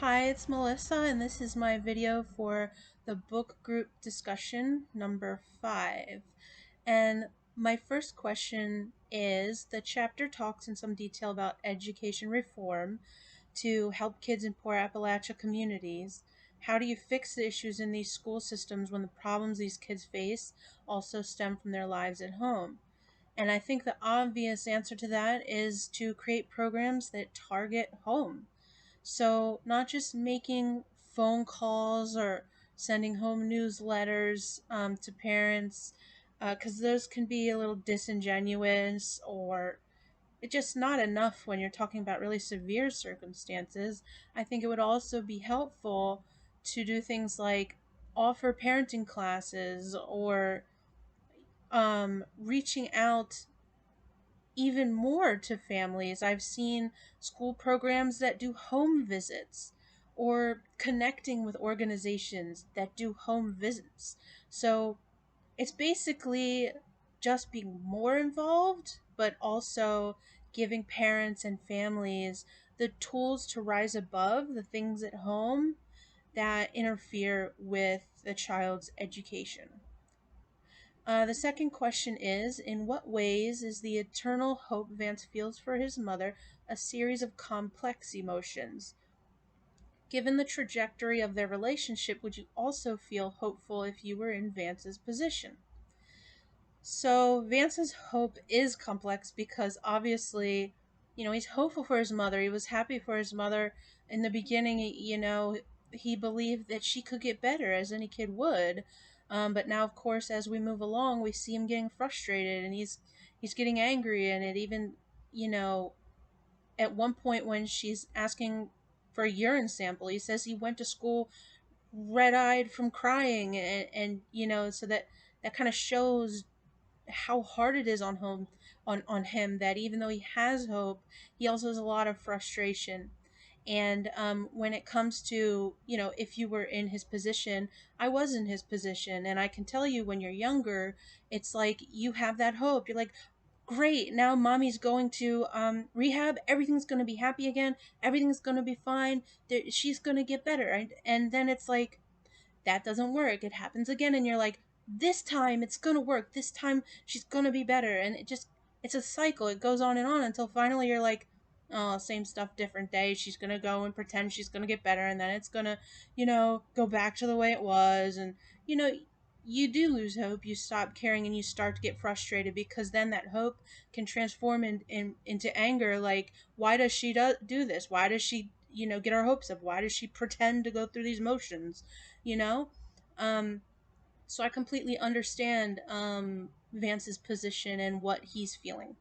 Hi, it's Melissa, and this is my video for the book group discussion number 5. And my first question is, the chapter talks in some detail about education reform to help kids in poor Appalachia communities. How do you fix the issues in these school systems when the problems these kids face also stem from their lives at home? And I think the obvious answer to that is to create programs that target home. So, not just making phone calls or sending home newsletters to parents, because those can be a little disingenuous or it's just not enough when you're talking about really severe circumstances. I think it would also be helpful to do things like offer parenting classes or reaching out even more to families. I've seen school programs that do home visits or connecting with organizations that do home visits. So it's basically just being more involved, but also giving parents and families the tools to rise above the things at home that interfere with the child's education. The second question is, in what ways is the eternal hope Vance feels for his mother a series of complex emotions? Given the trajectory of their relationship, would you also feel hopeful if you were in Vance's position? So Vance's hope is complex because obviously, he's hopeful for his mother. He was happy for his mother in the beginning. He believed that she could get better as any kid would. But now, of course, as we move along, we see him getting frustrated and he's getting angry. And it even, you know, at one point when she's asking for a urine sample, he says he went to school red-eyed from crying, and so that kind of shows how hard it is on him, that even though he has hope, he also has a lot of frustration. And when it comes to, if you were in his position, I was in his position, and I can tell you, when you're younger, it's like you have that hope. You're like, great, now mommy's going to rehab, everything's going to be happy again, everything's going to be fine, she's going to get better, right? And then it's like, that doesn't work. It happens again, and you're like, this time it's gonna work. This time she's gonna be better, and it's a cycle. It goes on and on until finally you're like, oh, same stuff, different day. She's gonna go and pretend she's gonna get better, and then it's gonna, go back to the way it was, and you know. You do lose hope, you stop caring, and you start to get frustrated because then that hope can transform into anger. Like, why does she do this? Why does she, get our hopes up? Why does she pretend to go through these motions? you know um so I completely understand Vance's position and what he's feeling.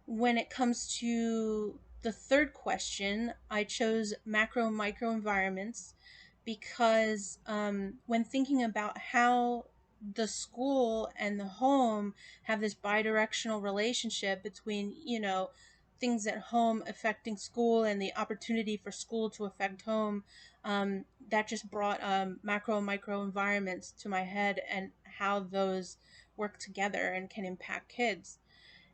When it comes to the third question, I chose macro and micro environments because when thinking about how the school and the home have this bidirectional relationship between, things at home affecting school and the opportunity for school to affect home, that just brought macro and micro environments to my head and how those work together and can impact kids.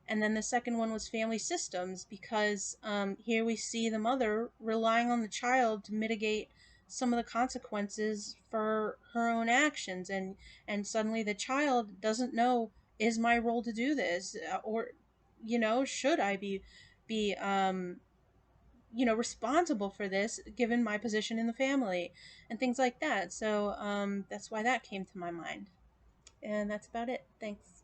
And then the second one was family systems, because here we see the mother relying on the child to mitigate some of the consequences for her own actions, and suddenly the child doesn't know, is my role to do this, or should I be responsible for this given my position in the family, and things like that. So that's why that came to my mind, and that's about it. Thanks.